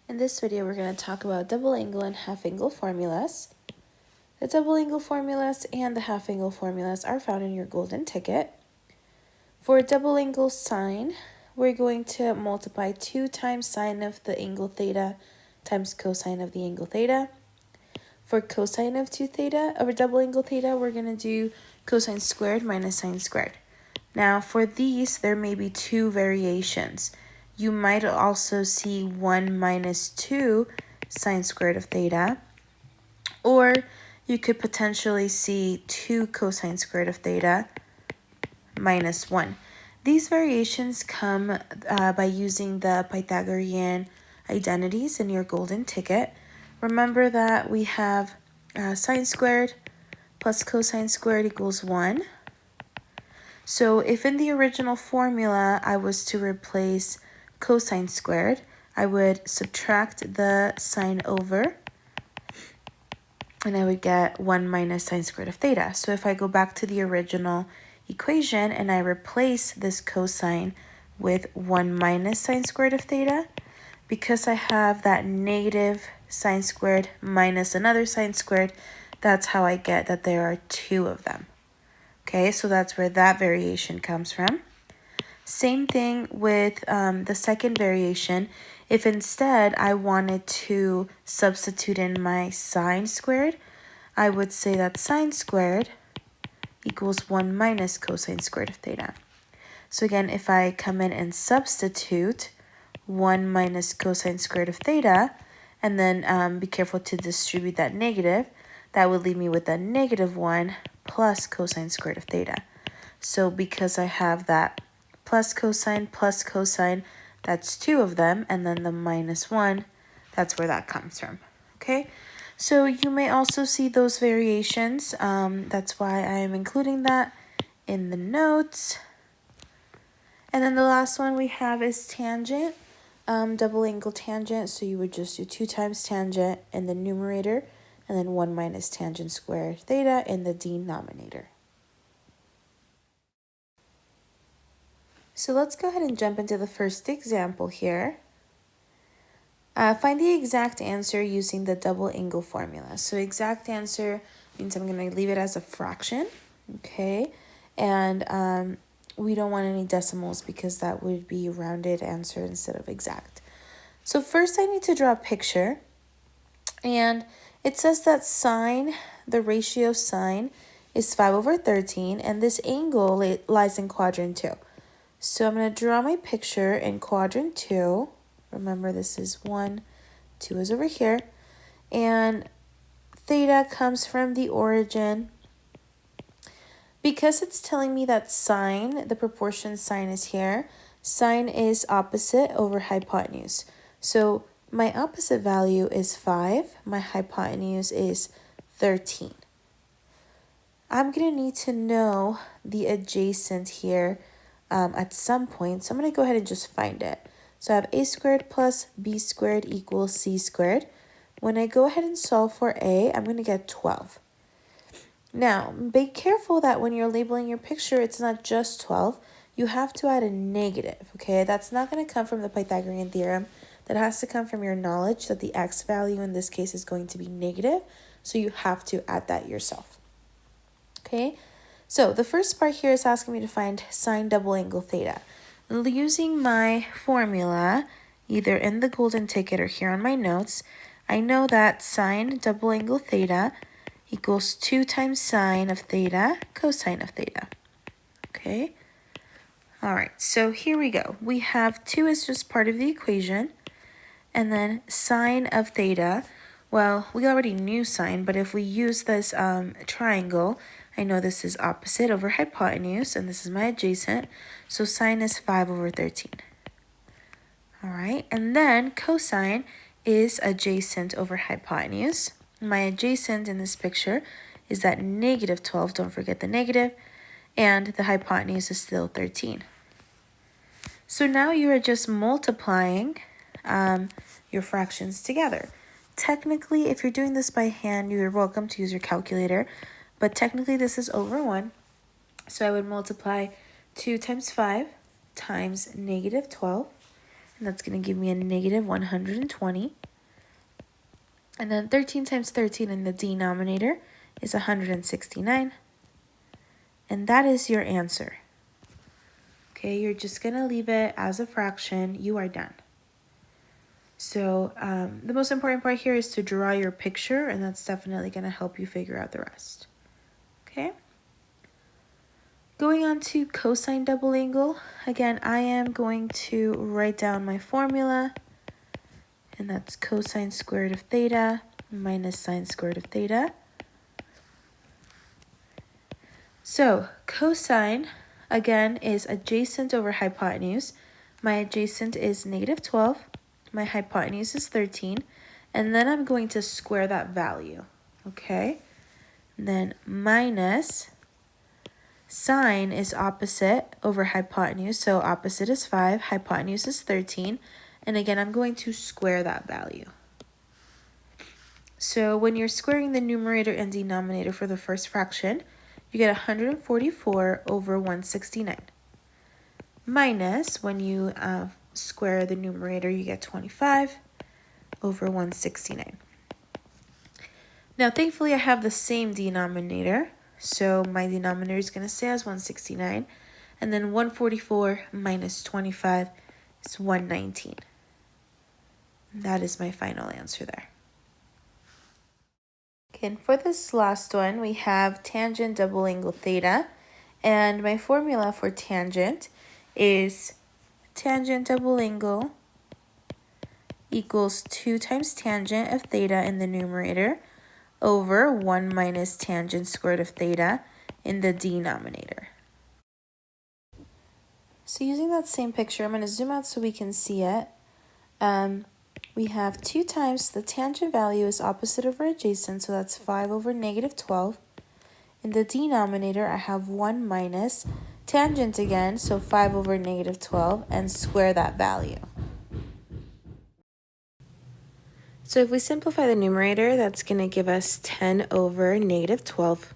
In this video, we're going to talk about double angle and half angle formulas. The double angle formulas and the half angle formulas are found in your golden ticket. For double angle sine, we're going to multiply 2 times sine of the angle theta times cosine of the angle theta. For cosine of 2 theta, of a double angle theta, we're going to do cosine squared minus sine squared. Now, for these, there may be 2 variations. You might also see 1 minus 2 sine squared of theta, or you could potentially see 2 cosine squared of theta minus 1. These variations come by using the Pythagorean identities in your golden ticket. Remember that we have sine squared plus cosine squared equals 1. So if in the original formula I was to replace cosine squared, I would subtract the sine over, and I would get 1 minus sine squared of theta. So if I go back to the original equation and I replace this cosine with 1 minus sine squared of theta, because I have that negative sine squared minus another sine squared, that's how I get that there are 2 of them. Okay, so that's where that variation comes from. Same thing with the second variation. If instead I wanted to substitute in my sine squared, I would say that sine squared equals 1 minus cosine squared of theta. So again, if I come in and substitute 1 minus cosine squared of theta, and then be careful to distribute that negative, that would leave me with a negative 1 plus cosine squared of theta. So because I have that plus cosine, that's 2 of them, and then the minus 1, that's where that comes from, okay? So you may also see those variations. That's why I am including that in the notes. And then the last one we have is tangent, double angle tangent. So you would just do 2 times tangent in the numerator, and then 1 minus tangent squared theta in the denominator. So let's go ahead and jump into the first example here. Find the exact answer using the double angle formula. So exact answer means I'm going to leave it as a fraction, okay? And we don't want any decimals because that would be rounded answer instead of exact. So first I need to draw a picture. And it says that sine, the ratio sine, is 5/13, and this angle lies in quadrant 2. So I'm going to draw my picture in quadrant 2. Remember, this is 1, 2 is over here. And theta comes from the origin. Because it's telling me that sine, the proportion sine is here, sine is opposite over hypotenuse. So my opposite value is 5. My hypotenuse is 13. I'm going to need to know the adjacent here at some point. So I'm going to go ahead and just find it. So I have a squared plus b squared equals c squared. When I go ahead and solve for a, I'm going to get 12. Now, be careful that when you're labeling your picture, it's not just 12. You have to add a negative, okay? That's not going to come from the Pythagorean theorem. That has to come from your knowledge that the x value in this case is going to be negative. So you have to add that yourself, okay? So the first part here is asking me to find sine double angle theta. Using my formula, either in the golden ticket or here on my notes, I know that sine double angle theta equals 2 times sine of theta cosine of theta, okay? All right, so here we go. We have 2 is just part of the equation, and then sine of theta. Well, we already knew sine, but if we use this triangle, I know this is opposite over hypotenuse, and this is my adjacent. So sine is 5/13. All right, and then cosine is adjacent over hypotenuse. My adjacent in this picture is that negative 12. Don't forget the negative. And the hypotenuse is still 13. So now you are just multiplying your fractions together. Technically, if you're doing this by hand, you're welcome to use your calculator. But technically, this is over 1. So I would multiply 2 times 5 times negative 12. and that's going to give me a negative 120. And then 13 times 13 in the denominator is 169. And that is your answer. Okay, you're just going to leave it as a fraction. You are done. So the most important part here is to draw your picture, and that's definitely going to help you figure out the rest. Okay? Going on to cosine double angle, again, I am going to write down my formula, and that's cosine squared of theta minus sine squared of theta. So cosine, again, is adjacent over hypotenuse. My adjacent is negative 12, my hypotenuse is 13, and then I'm going to square that value, okay? And then minus sine is opposite over hypotenuse, so opposite is 5, hypotenuse is 13, and again, I'm going to square that value. So when you're squaring the numerator and denominator for the first fraction, you get 144 over 169. Minus, when you square the numerator, you get 25 over 169. Now, thankfully, I have the same denominator, so my denominator is going to stay as 169, and then 144 minus 25 is 119. That is my final answer there. Okay, and for this last one, we have tangent double angle theta, and my formula for tangent is tangent double angle equals 2 times tangent of theta in the numerator over 1 minus tangent squared of theta in the denominator. So using that same picture, I'm going to zoom out so we can see it. We have 2 times the tangent value is opposite over adjacent, so that's 5 over negative 12. In the denominator, I have 1 minus tangent again, so 5 over negative 12, and square that value. So if we simplify the numerator, that's going to give us 10 over negative 12.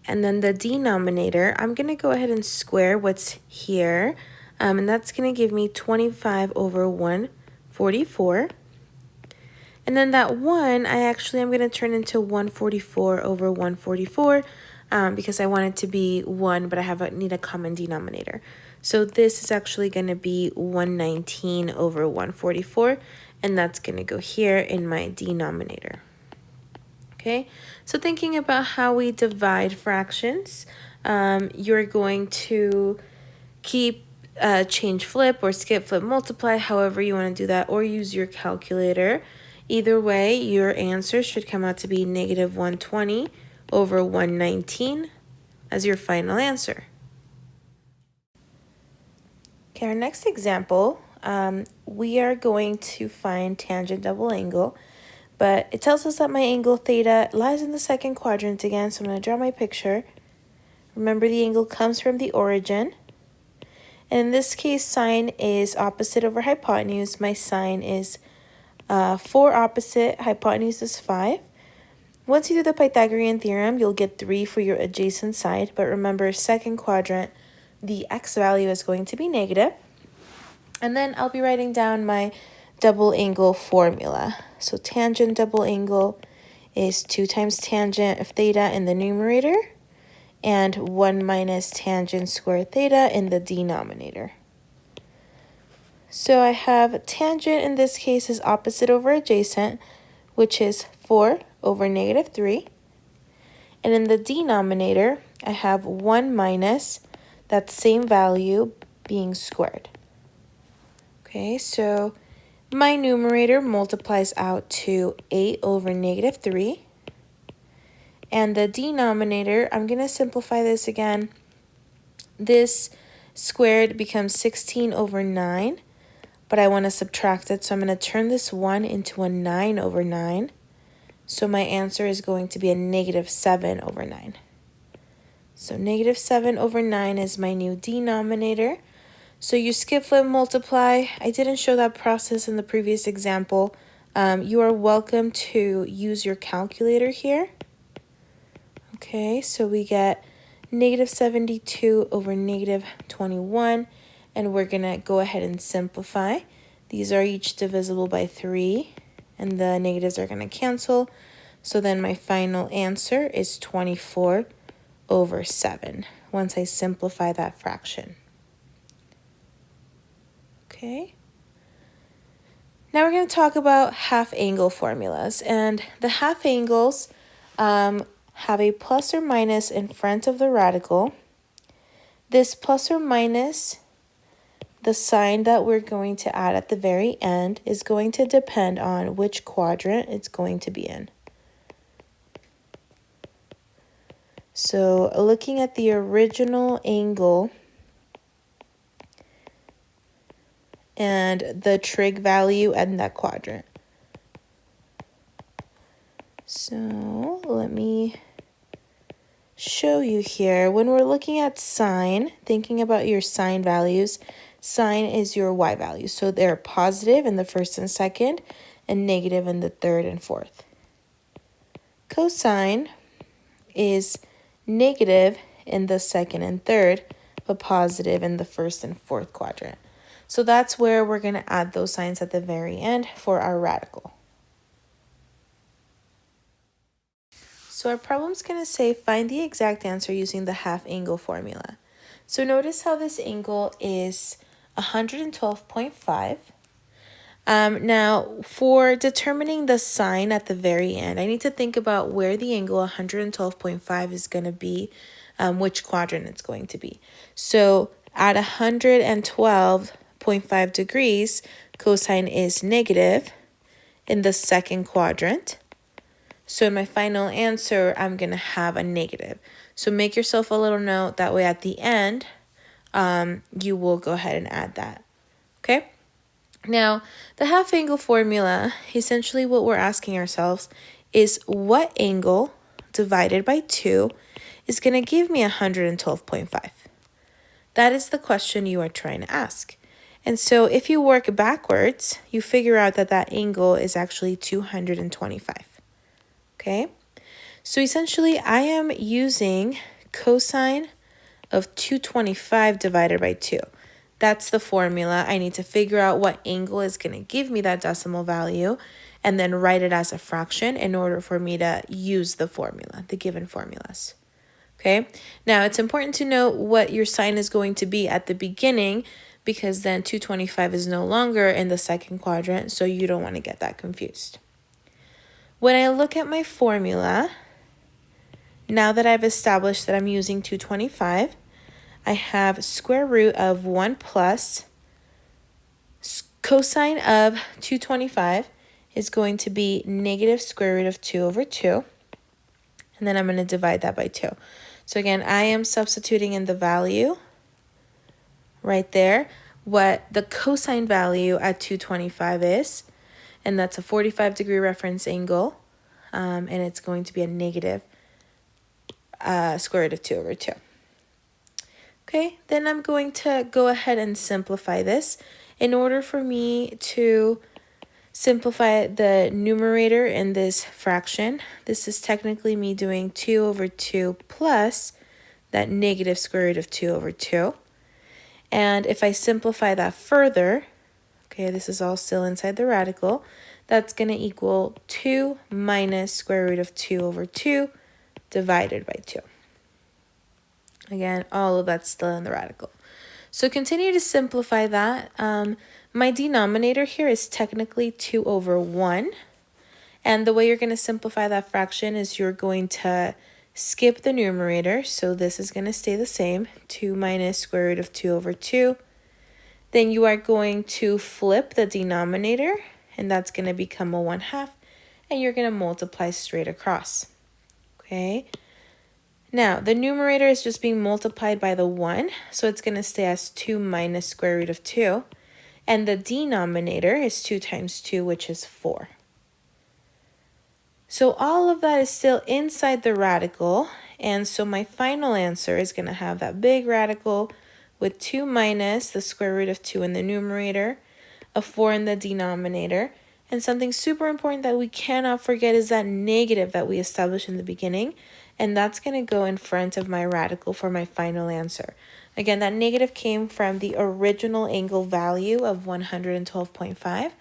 And then the denominator, I'm going to go ahead and square what's here, and that's going to give me 25 over 144. And then that 1, I'm going to turn into 144 over 144 because I want it to be 1, but I need a common denominator. So this is actually going to be 119 over 144, and that's going to go here in my denominator. Okay, so thinking about how we divide fractions, you're going to keep change flip or skip flip multiply, however you want to do that, or use your calculator. Either way, your answer should come out to be negative 120 over 119 as your final answer. Okay, our next example, we are going to find tangent double angle, but it tells us that my angle theta lies in the second quadrant again, so I'm going to draw my picture. Remember, the angle comes from the origin. And in this case, sine is opposite over hypotenuse. My sine is 4 opposite, hypotenuse is 5. Once you do the Pythagorean theorem, you'll get 3 for your adjacent side. But remember, second quadrant, the x value is going to be negative. And then I'll be writing down my double angle formula. So tangent double angle is 2 times tangent of theta in the numerator and 1 minus tangent squared theta in the denominator. So I have tangent in this case is opposite over adjacent, which is 4 over negative 3. And in the denominator, I have 1 minus that same value being squared. Okay, so my numerator multiplies out to 8 over negative 3. And the denominator, I'm going to simplify this again. This squared becomes 16 over 9. But I want to subtract it, so I'm going to turn this 1 into a 9 over 9. So my answer is going to be a negative 7 over 9. So negative 7 over 9 is my new denominator. So you skip, flip, multiply. I didn't show that process in the previous example. You are welcome to use your calculator here. Okay, so we get negative 72 over negative 21. and we're going to go ahead and simplify. These are each divisible by 3, and the negatives are going to cancel. So then my final answer is 24 over 7 once I simplify that fraction. Okay. Now we're going to talk about half angle formulas, and the half angles have a plus or minus in front of the radical. This plus or minus, the sign that we're going to add at the very end, is going to depend on which quadrant it's going to be in. So looking at the original angle and the trig value and that quadrant. So let me show you here. When we're looking at sine, thinking about your sine values, sine is your y value. So they're positive in the first and second and negative in the third and fourth. Cosine is negative in the second and third, but positive in the first and fourth quadrant. So that's where we're going to add those signs at the very end for our radical. So our problem's going to say find the exact answer using the half angle formula. So notice how this angle is 112.5. Now, for determining the sign at the very end, I need to think about where the angle 112.5 is going to be, which quadrant it's going to be. So at 112.5 degrees, cosine is negative in the second quadrant. So in my final answer, I'm going to have a negative. So make yourself a little note. That way at the end, you will go ahead and add that. Okay? Now, the half angle formula, essentially what we're asking ourselves is what angle divided by 2 is going to give me 112.5? That is the question you are trying to ask. And so if you work backwards, you figure out that that angle is actually 225. Okay? So essentially, I am using cosine of 225 divided by 2. That's the formula. I need to figure out what angle is going to give me that decimal value and then write it as a fraction in order for me to use the formula, the given formulas. Okay, now it's important to know what your sign is going to be at the beginning because then 225 is no longer in the second quadrant, so you don't want to get that confused. When I look at my formula, now that I've established that I'm using 225, I have square root of 1 plus cosine of 225 is going to be negative square root of 2 over 2. And then I'm going to divide that by 2. So again, I am substituting in the value right there, what the cosine value at 225 is. And that's a 45-degree reference angle. And it's going to be a negative square root of 2 over 2. Okay, then I'm going to go ahead and simplify this. In order for me to simplify the numerator in this fraction, this is technically me doing 2 over 2 plus that negative square root of 2 over 2. And if I simplify that further, okay, this is all still inside the radical, that's going to equal 2 minus square root of 2 over 2 divided by 2. Again, all of that's still in the radical. So continue to simplify that. My denominator here is technically 2 over 1. And the way you're going to simplify that fraction is you're going to skip the numerator. So this is going to stay the same, 2 minus square root of 2 over 2. Then you are going to flip the denominator, and that's going to become a 1/2. And you're going to multiply straight across. Okay. Now, the numerator is just being multiplied by the 1, so it's going to stay as 2 minus square root of 2. And the denominator is 2 times 2, which is 4. So all of that is still inside the radical, and so my final answer is going to have that big radical with 2 minus the square root of 2 in the numerator, a 4 in the denominator, And something super important that we cannot forget is that negative that we established in the beginning, and that's going to go in front of my radical for my final answer. Again, that negative came from the original angle value of 112.5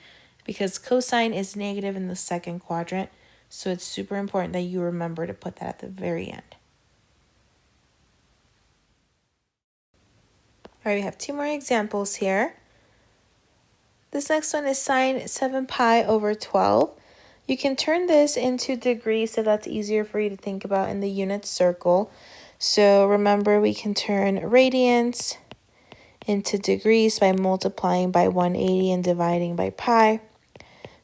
because cosine is negative in the second quadrant, so it's super important that you remember to put that at the very end. All right, we have two more examples here. This next one is sine 7 pi over 12. You can turn this into degrees so that's easier for you to think about in the unit circle. So remember, we can turn radians into degrees by multiplying by 180 and dividing by pi.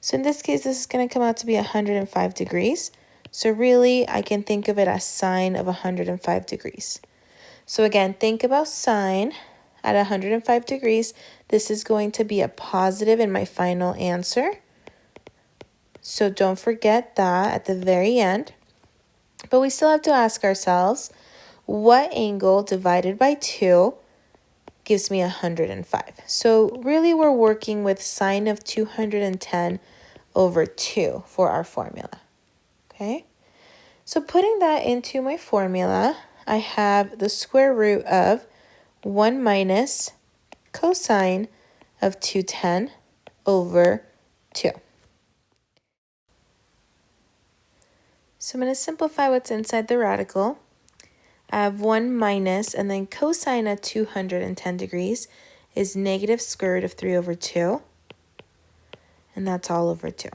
So in this case, this is going to come out to be 105 degrees. So really, I can think of it as sine of 105 degrees. So again, think about sine at 105 degrees. This is going to be a positive in my final answer. So don't forget that at the very end. But we still have to ask ourselves, what angle divided by 2 gives me 105? So really we're working with sine of 210 over 2 for our formula. Okay? So putting that into my formula, I have the square root of 1 minus cosine of 210 over 2. So I'm going to simplify what's inside the radical. I have 1 minus, and then cosine of 210 degrees is negative square root of 3 over 2. And that's all over 2.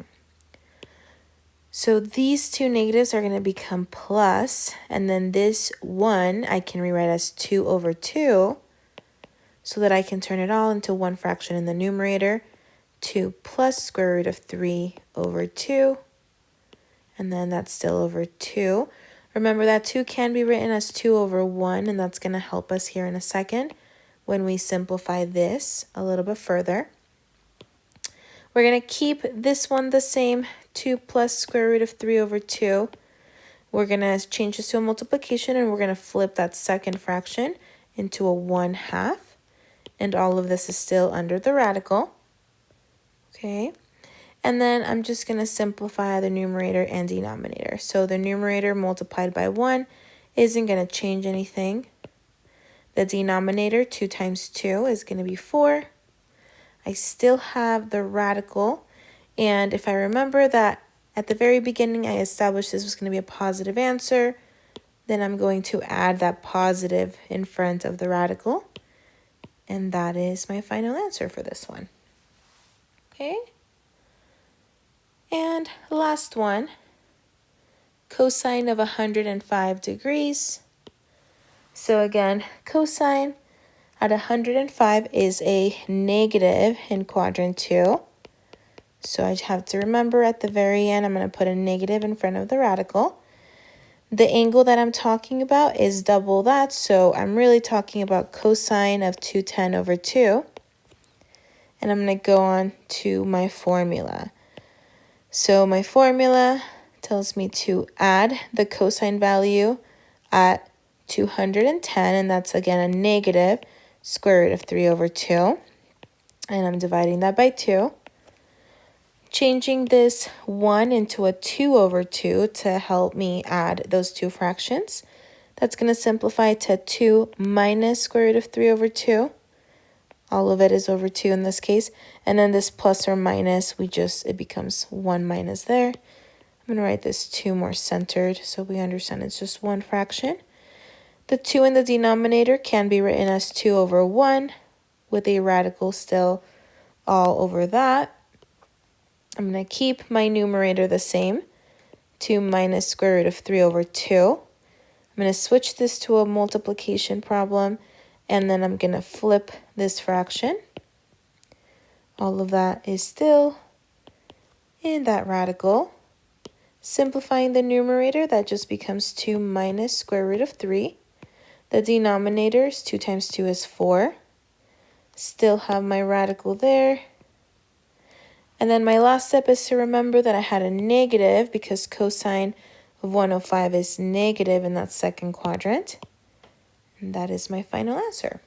So these two negatives are going to become plus, and then this 1 I can rewrite as 2 over 2, so that I can turn it all into one fraction in the numerator, 2 plus square root of 3 over 2, and then that's still over 2. Remember that 2 can be written as 2 over 1, and that's going to help us here in a second when we simplify this a little bit further. We're going to keep this one the same, 2 plus square root of 3 over 2. We're going to change this to a multiplication, and we're going to flip that second fraction into a 1/2. And all of this is still under the radical. Okay. And then I'm just going to simplify the numerator and denominator. So the numerator multiplied by 1 isn't going to change anything. The denominator, 2 times 2, is going to be 4. I still have the radical. And if I remember that at the very beginning I established this was going to be a positive answer, then I'm going to add that positive in front of the radical. And that is my final answer for this one. Okay. And last one, cosine of 105 degrees. So again, cosine at 105 is a negative in quadrant 2. So I have to remember at the very end, I'm going to put a negative in front of the radical. The angle that I'm talking about is double that, so I'm really talking about cosine of 210 over 2. And I'm going to go on to my formula. So my formula tells me to add the cosine value at 210, and that's again a negative square root of 3 over 2. And I'm dividing that by 2. Changing this 1 into a 2 over 2 to help me add those two fractions. That's going to simplify to 2 minus square root of 3 over 2. All of it is over 2 in this case. And then this plus or minus, it becomes 1 minus there. I'm going to write this 2 more centered so we understand it's just one fraction. The 2 in the denominator can be written as 2 over 1 with a radical still all over that. I'm going to keep my numerator the same, 2 minus square root of 3 over 2. I'm going to switch this to a multiplication problem, and then I'm going to flip this fraction. All of that is still in that radical. Simplifying the numerator, that just becomes 2 minus square root of 3. The denominator is 2 times 2 is 4. Still have my radical there. And then my last step is to remember that I had a negative because cosine of 105 is negative in that second quadrant. And that is my final answer.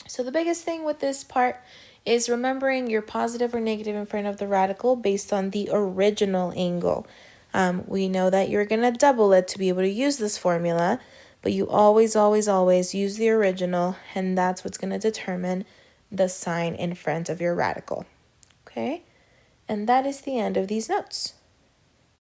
So the biggest thing with this part is remembering your positive or negative in front of the radical based on the original angle. We know that you're going to double it to be able to use this formula, but you always, always, always use the original, and that's what's going to determine the sign in front of your radical. Okay? And that is the end of these notes.